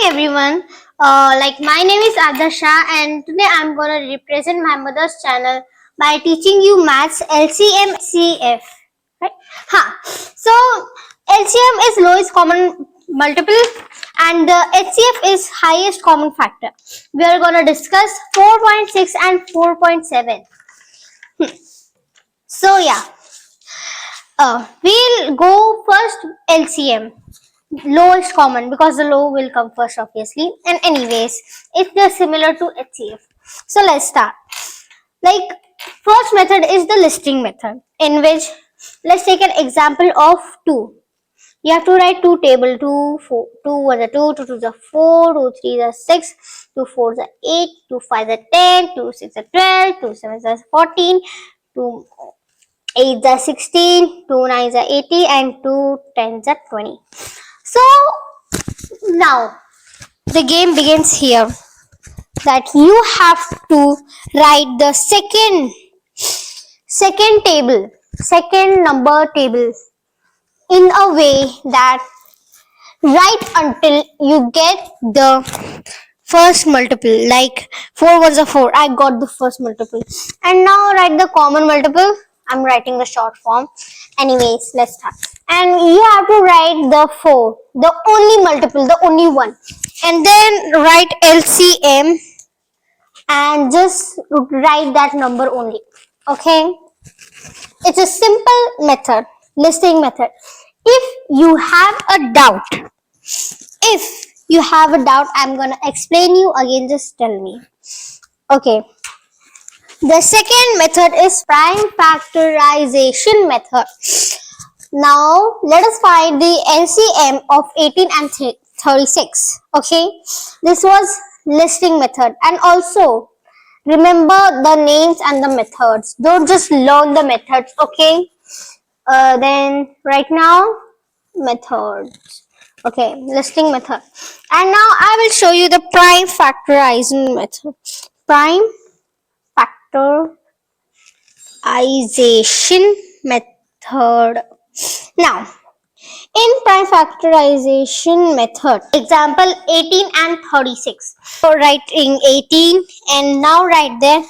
everyone. My name is Adarsh and today I'm gonna represent my mother's channel by teaching you maths LCM CF. Right? So LCM is lowest common multiple and HCF is highest common factor. We are gonna discuss 4.6 and 4.7. So yeah, we'll go first LCM. Lowest common because the low will come first obviously, and anyways if they're similar to HCF. So let's start. Like, first method is the listing method, in which let's take an example of 2. You have to write 2 table, 2 4, 2 1 is 2, 2 2 is 4, 2 3 is 6, 2 4 is 8, 2 5 is 10, 2 6 is 12, 2 7 is 14, 2 8 is 16, 2 9 is 80, and 2 10 is 20. So now the game begins here, that you have to write the second number table in a way that right until you get the first multiple. Like 4 was a 4, I got the first multiple, and now write the common multiple. I'm writing the short form. Anyways, let's start. And you have to write the 4, the only multiple, the only one, and then write LCM and just write that number only. Okay, it's a simple method, listing method. If you have a doubt, I'm gonna explain you again, just tell me. Okay, the second method is prime factorization method. Now let us find the LCM of 18 and 36. Okay, this was listing method, and also remember the names and the methods. Don't just learn the methods. Okay, then right now methods. Okay, listing method, and now I will show you the prime factorization method. Prime factorization method. Now, in prime factorization method, example 18 and 36. So writing 18 and now write the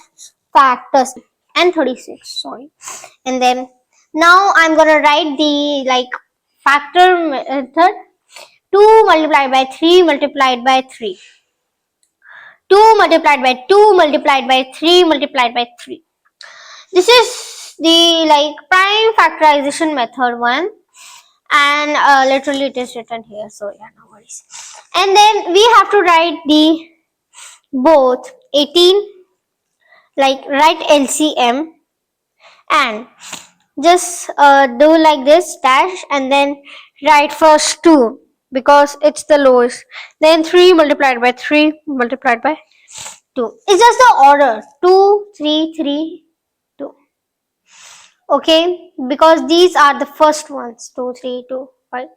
factors and 36. Sorry, and then now I'm gonna write the factor method. 2 multiplied by 3 multiplied by 3. 2 multiplied by 2 multiplied by 3 multiplied by 3. This is the prime factorization method one, and literally it is written here, so yeah, no worries. And then we have to write the both 18, write LCM and just do like this dash, and then write first 2 because it's the lowest, then 3 multiplied by 3 multiplied by 2. It's just the order 2 3 3 2. Okay, because these are the first ones, 2 3 2 5.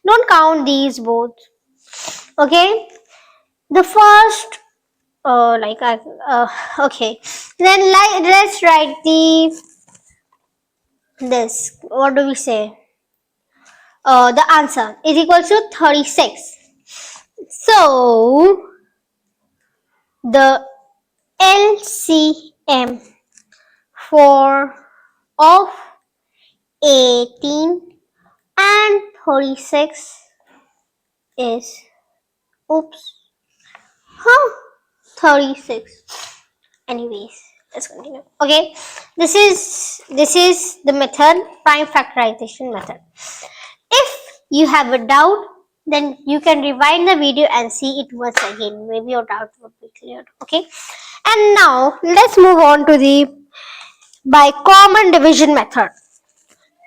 Don't count these both. Okay, the first okay, then let's write this, what do we say, the answer is equal to 36. So the LCM of 18 and 36 is 36. Anyways, let's continue. Okay, this is the method, prime factorization method. If you have a doubt, then you can rewind the video and see it once again. Maybe your doubt would be cleared. Okay, and now let's move on to the by common division method.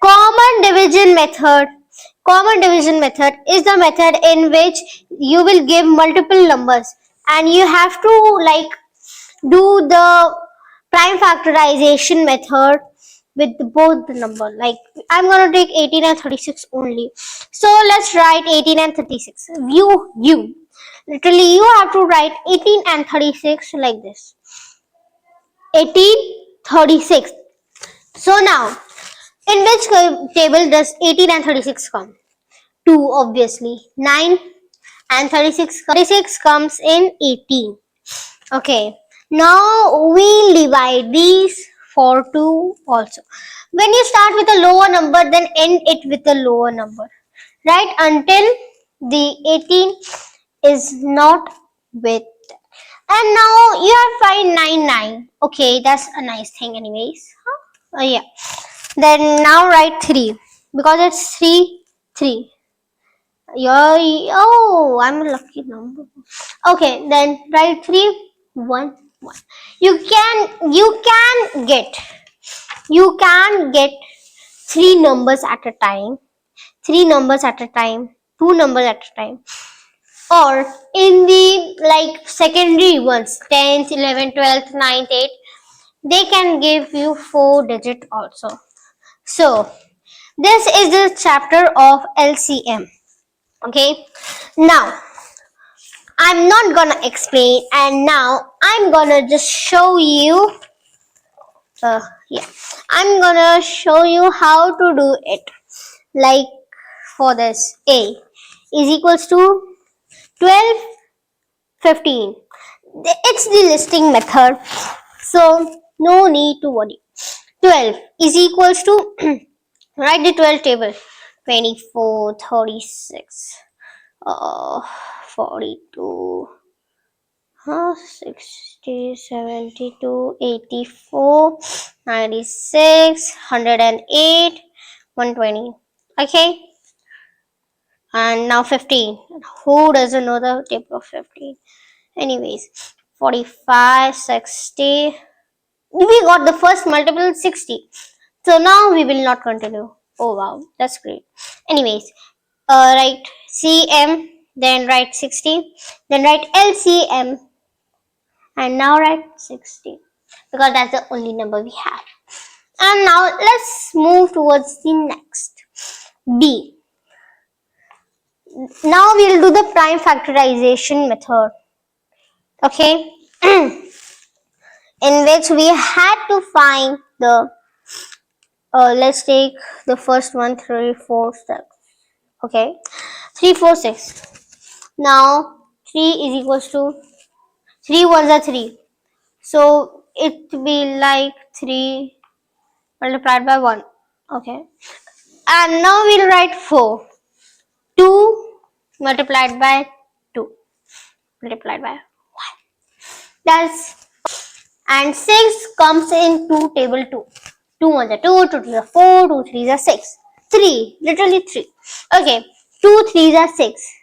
Common division method is the method in which you will give multiple numbers and you have to do the prime factorization method with both the number. I'm gonna take 18 and 36 only. So let's write 18 and 36. Literally you have to write 18 and 36 like this. 18, 36. So now, in which table does 18 and 36 come? 2 obviously. 9, and 36 comes in 18. Okay, now we divide these for 2 also. When you start with a lower number, then end it with a lower number, right? Until the 18 is not with. And now you have 599. Okay, that's a nice thing anyways. Huh? Yeah. Then now write 3 because it's 3, 3. Oh, I'm a lucky number. Okay, then write 3, 1, 1. You can get 3 numbers at a time, 3 numbers at a time, 2 numbers at a time. Or in the like secondary ones, 10th, 11th, 12th, 9th, 8th, they can give you 4 digit also. So this is the chapter of LCM. Okay, now I'm not gonna explain, and now I'm gonna just show you. Yeah, I'm gonna show you how to do it. Like for this, A is equals to 12, 15. It's the listing method, so no need to worry. 12 is equals to write the 12 table, 24, 36, 42, 60, 72, 84, 96, 108, 120. Okay, and now 15. Who doesn't know the table of 15? Anyways, 45, 60. We got the first multiple 60. So now we will not continue. Oh wow, that's great. Anyways, write CM, then write 60, then write LCM, and now write 60 because that's the only number we have. And now let's move towards the next, B. Now we'll do the prime factorization method. Okay, in which we had to find the let's take the first one, 3, 4, 6. Okay, 3, 4, 6. Now 3 is equals to 3 ones are 3, so it will be like 3 multiplied by 1. Okay, and now we'll write 4. 2 multiplied by 2 multiplied by 1. That's, and 6 comes in 2 table 2. 2 ones are 2, 2 threes are 4, 2 threes are 6. 3, literally 3. Okay, 2 threes are 6.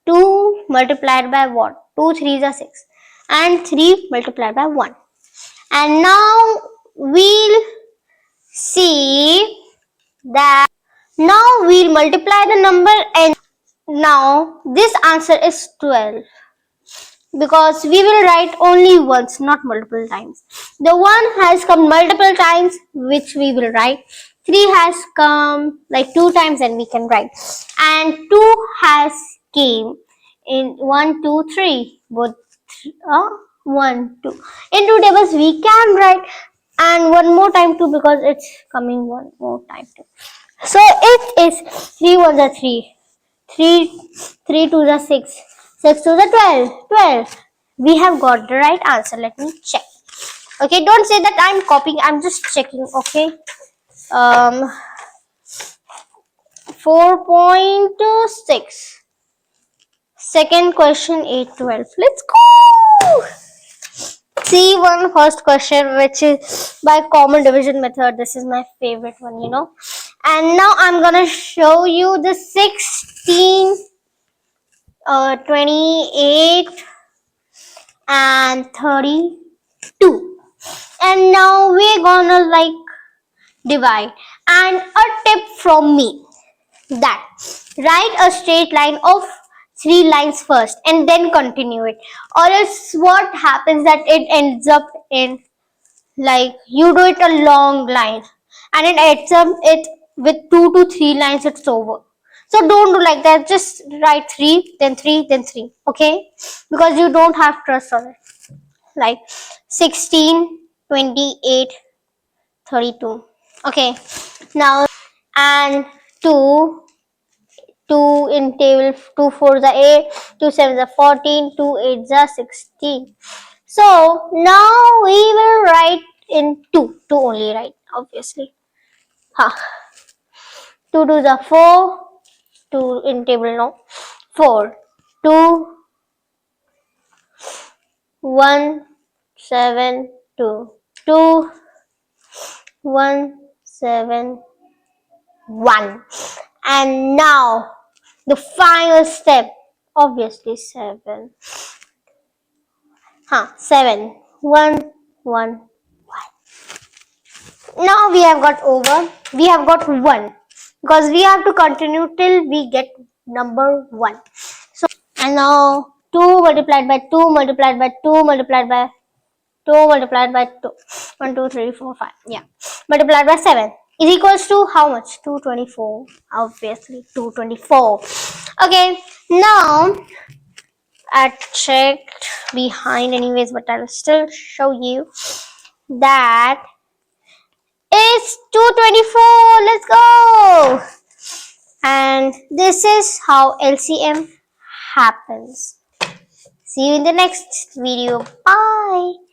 2 multiplied by what? 2 threes are 6. And 3 multiplied by 1. And now we'll see that now we'll multiply the number, and now this answer is 12 because we will write only once, not multiple times. The 1 has come multiple times, which we will write. 3 has come like 2 times, and we can write. And 2 has came in 1, 2, 3. Both 1, 2. In 2 tables we can write, and one more time too because it's coming one more time too. So it is 3 ones are 3. 3 twos are 6. 6 twos are 12. 12. We have got the right answer. Let me check. Okay, don't say that I'm copying. I'm just checking. Okay. 4.6. Second question, 812. Let's go. See one first question, which is by common division method. This is my favorite one, you know. And now I'm gonna show you the 16, 28 and 32. And now we're gonna like divide. And a tip from me, that write a straight line of 3 lines first and then continue it, or else what happens that it ends up in like you do it a long line and it ends up it with 2 to 3 lines, it's over. So don't do like that, just write 3 then 3 then 3. Okay, because you don't have trust on it. Like 16, 28, 32. Okay, now and 2, 2 in table, 2 4s are 8, 2 7s are 14, 2 8s are 16. So now we will write in 2 only, right? Obviously. 2 2s are 4, 2 in table, no, 4, 2 1 7 2, 2 1 7 1. And now the final step, obviously 7. 7 1 1. Now we have got over. We have got 1 because we have to continue till we get number 1. So, and now 2 multiplied by 2 multiplied by 2 multiplied by 2 multiplied by 2. 1 2 3 4 5. Yeah. Multiplied by 7 is equals to how much? 224. Obviously 224. Okay. Now I checked behind anyways, but I will still show you that it's 224. Let's go. And this is how LCM happens. See you in the next video. Bye.